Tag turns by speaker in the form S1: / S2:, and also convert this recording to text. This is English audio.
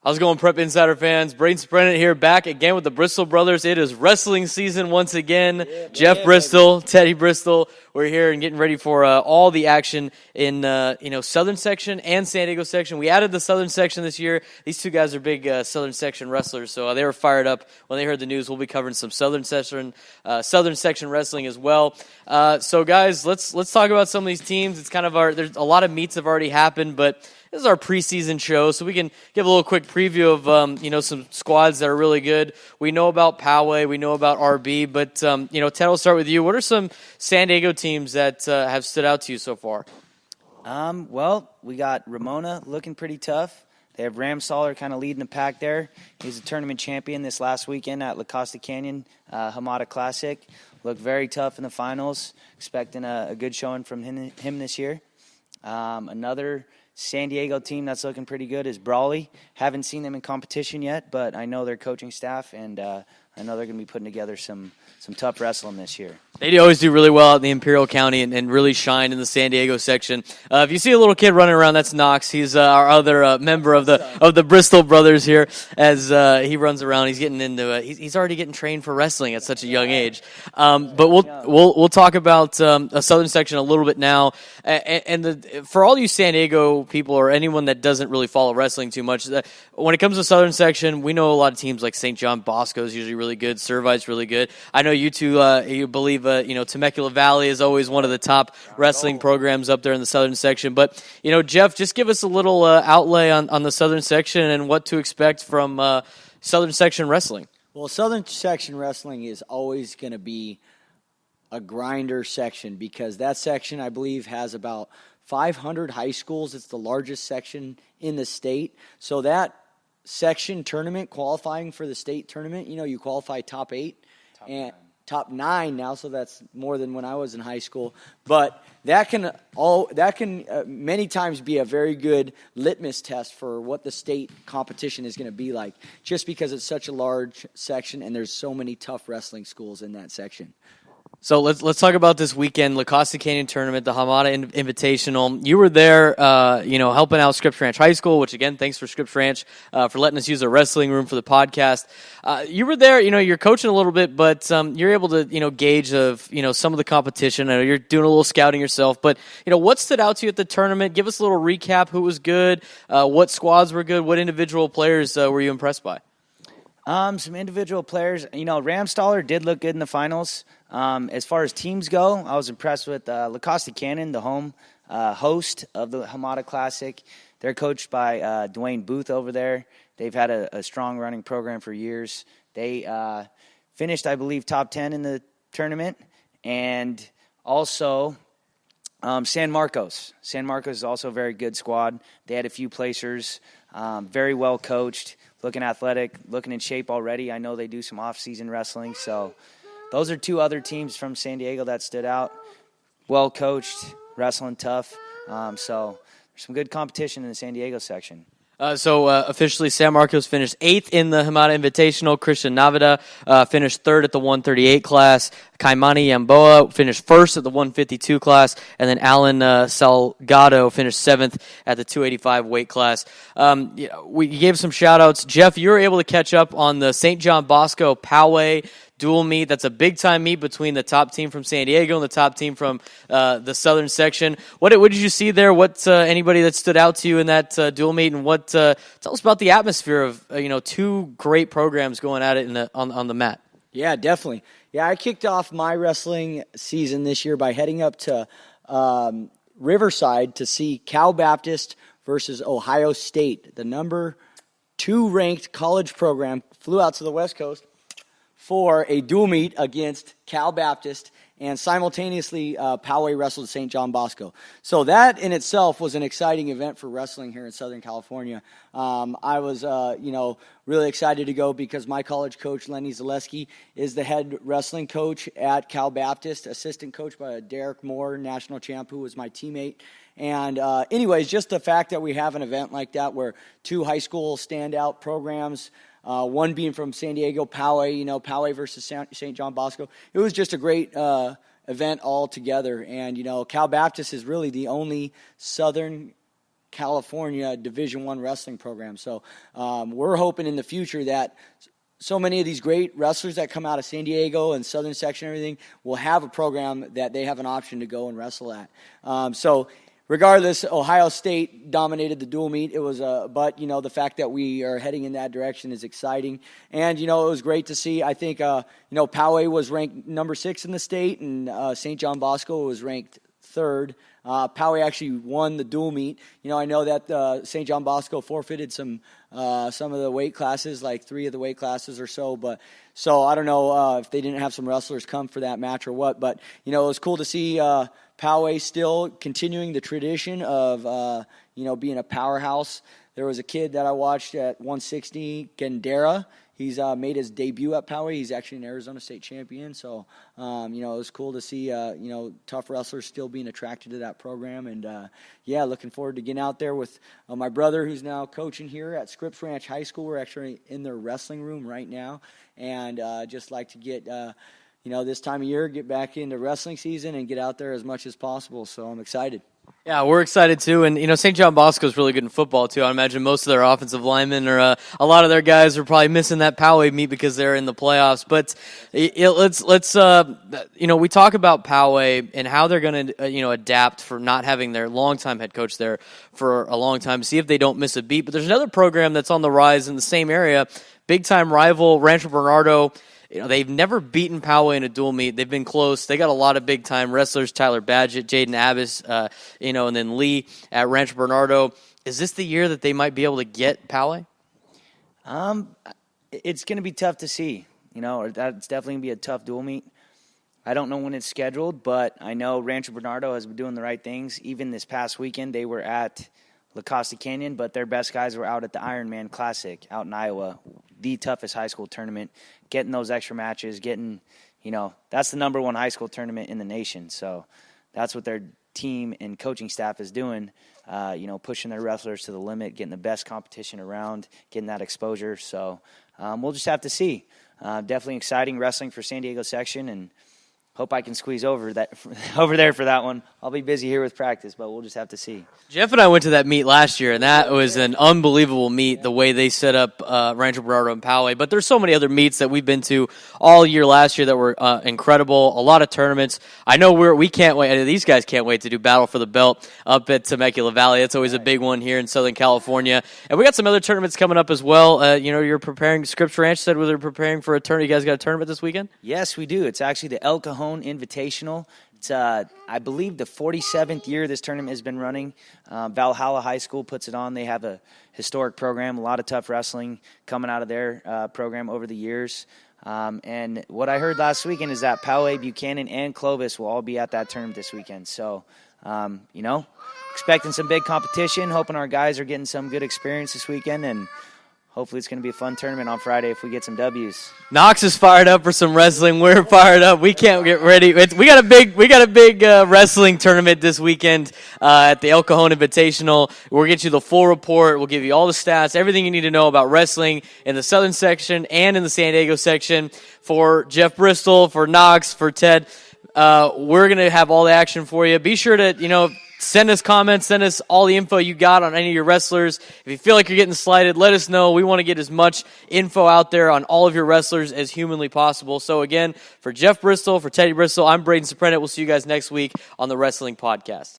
S1: How's it going, Prep Insider fans? Braden Sprennett here, back again with the Bristol brothers. It is wrestling season once again. Jeff Bristol, Teddy Bristol. We're here and getting ready for all the action in Southern Section and San Diego Section. We added the Southern Section this year. These two guys are big Southern Section wrestlers, so they were fired up when they heard the news. We'll be covering some Southern Section wrestling as well. So guys, let's talk about some of these teams. It's kind of there's a lot of meets have already happened, but this is our preseason show, so we can give a little quick preview of some squads that are really good. We know about Poway, we know about RB, but Ted, we'll start with you. What are some San Diego teams that have stood out to you so far?
S2: Well, we got Ramona looking pretty tough. They have Ramstaller kind of leading the pack there. He's a tournament champion this last weekend at La Costa Canyon Hamada Classic. Looked very tough in the finals. Expecting a good showing from him this year. Another San Diego team that's looking pretty good is Brawley. Haven't seen them in competition yet, but I know their coaching staff, and I know they're going to be putting together some tough wrestling this year. They
S1: always do really well at the Imperial County and really shine in the San Diego section. If you see a little kid running around, that's Knox. He's our other member of the Bristol brothers here. As he runs around, he's getting into he's already getting trained for wrestling at such a young age. But we'll talk about a Southern section a little bit now. And for all you San Diego people or anyone that doesn't really follow wrestling too much, when it comes to Southern section, we know a lot of teams like St. John Bosco is usually really good. Servite's really good. I know you two, you believe, Temecula Valley is always one of the top wrestling programs up there in the Southern section. But, Jeff, just give us a little outlay on the Southern section and what to expect from Southern section wrestling.
S3: Well, Southern section wrestling is always going to be a grinder section because that section, I believe, has about 500 high schools. It's the largest section in the state. So that section tournament, qualifying for the state tournament, you qualify top 8 and top 9 now, so that's more than when I was in high school. But that can many times be a very good litmus test for what the state competition is going to be like, just because it's such a large section and there's so many tough wrestling schools in that section.
S1: So let's talk about this weekend, La Costa Canyon Tournament, the Hamada Invitational. You were there, helping out Scripps Ranch High School, which, again, thanks for Scripps Ranch for letting us use their wrestling room for the podcast. You were there, you're coaching a little bit, but you're able to, gauge of, some of the competition. I know you're doing a little scouting yourself, but, what stood out to you at the tournament? Give us a little recap. Who was good? What squads were good? What individual players were you impressed by?
S2: Some individual players. Ramstaller did look good in the finals. As far as teams go, I was impressed with La Costa Canyon, the home host of the Hamada Classic. They're coached by Dwayne Booth over there. They've had a strong running program for years. They finished, I believe, top 10 in the tournament. And also San Marcos. San Marcos is also a very good squad. They had a few placers, very well coached, looking athletic, looking in shape already. I know they do some off-season wrestling, so those are two other teams from San Diego that stood out. Well coached, wrestling tough. So there's some good competition in the San Diego section.
S1: Officially, San Marcos finished 8th in the Hamada Invitational. Christian Navada finished 3rd at the 138 class. Kaimani Yamboa finished 1st at the 152 class. And then Alan Salgado finished 7th at the 285 weight class. We gave some shout-outs. Jeff, you were able to catch up on the St. John Bosco Poway dual meet. That's a big-time meet between the top team from San Diego and the top team from the Southern section. What did you see there? What anybody that stood out to you in that dual meet, and what tell us about the atmosphere of two great programs going at it on the mat?
S3: Yeah, definitely. Yeah, I kicked off my wrestling season this year by heading up to Riverside to see Cal Baptist versus Ohio State, the number 2 ranked college program. Flew out to the West Coast for a dual meet against Cal Baptist, and simultaneously Poway wrestled St. John Bosco. So that in itself was an exciting event for wrestling here in Southern California. I was, really excited to go because my college coach, Lenny Zaleski, is the head wrestling coach at Cal Baptist, assistant coach by Derek Moore, national champ, who was my teammate. And anyways, just the fact that we have an event like that where 2 high school standout programs, one being from San Diego, Poway, Poway versus St. John Bosco. It was just a great event altogether. And, Cal Baptist is really the only Southern California Division I wrestling program. So we're hoping in the future that so many of these great wrestlers that come out of San Diego and Southern Section and everything will have a program that they have an option to go and wrestle at. So regardless, Ohio State dominated the dual meet. It was but the fact that we are heading in that direction is exciting. And it was great to see. I think Poway was ranked number 6 in the state, and St. John Bosco was ranked 3rd. Poway actually won the dual meet. I know that St. John Bosco forfeited some of the weight classes, like 3 of the weight classes or so. But so I don't know if they didn't have some wrestlers come for that match or what. But it was cool to see Poway still continuing the tradition of being a powerhouse. There was a kid that I watched at 160, Gendera. He's made his debut at Poway. He's actually an Arizona State champion. So, it was cool to see, tough wrestlers still being attracted to that program. And, looking forward to getting out there with my brother, who's now coaching here at Scripps Ranch High School. We're actually in their wrestling room right now. And just like to get, this time of year, get back into wrestling season and get out there as much as possible. So I'm excited.
S1: Yeah, we're excited too, and St. John Bosco is really good in football too. I imagine most of their offensive linemen or a lot of their guys are probably missing that Poway meet because they're in the playoffs. But let's we talk about Poway and how they're going to adapt for not having their longtime head coach there for a long time. See if they don't miss a beat. But there's another program that's on the rise in the same area, big time rival Rancho Bernardo. They've never beaten Poway in a dual meet. They've been close. They got a lot of big-time wrestlers, Tyler Badgett, Jaden Abbas, and then Lee at Rancho Bernardo. Is this the year that they might be able to get Poway?
S2: It's going to be tough to see. That's definitely going to be a tough dual meet. I don't know when it's scheduled, but I know Rancho Bernardo has been doing the right things. Even this past weekend, they were at La Costa Canyon, but their best guys were out at the Ironman Classic out in Iowa, the toughest high school tournament, getting those extra matches, that's the number 1 high school tournament in the nation. So that's what their team and coaching staff is doing, pushing their wrestlers to the limit, getting the best competition around, getting that exposure. So we'll just have to see. Definitely exciting wrestling for San Diego section, and hope I can squeeze over there for that one. I'll be busy here with practice, but we'll just have to see.
S1: Jeff and I went to that meet last year, and that was an unbelievable meet, the way they set up Rancho Bernardo and Poway. But there's so many other meets that we've been to all year last year that were incredible. A lot of tournaments. I know we can't wait. These guys can't wait to do Battle for the Belt up at Temecula Valley. That's always a big one here in Southern California. And we got some other tournaments coming up as well. You're preparing. Scripps Ranch said they're preparing for a tournament. You guys got a tournament this weekend?
S2: Yes, we do. It's actually the El Cajon Invitational. It's, I believe, the 47th year this tournament has been running. Valhalla High School puts it on. They have a historic program, a lot of tough wrestling coming out of their program over the years. And what I heard last weekend is that Poway, Buchanan, and Clovis will all be at that tournament this weekend. So, expecting some big competition, hoping our guys are getting some good experience this weekend, and hopefully it's going to be a fun tournament on Friday if we get some W's.
S1: Knox is fired up for some wrestling. We're fired up. We can't get ready. We got a big wrestling tournament this weekend at the El Cajon Invitational. We'll get you the full report. We'll give you all the stats, everything you need to know about wrestling in the Southern section and in the San Diego section. For Jeff Bristol, for Knox, for Ted, we're going to have all the action for you. Be sure to, send us comments, send us all the info you got on any of your wrestlers. If you feel like you're getting slighted, let us know. We want to get as much info out there on all of your wrestlers as humanly possible. So again, for Jeff Bristol, for Teddy Bristol, I'm Braden Soprano. We'll see you guys next week on the Wrestling Podcast.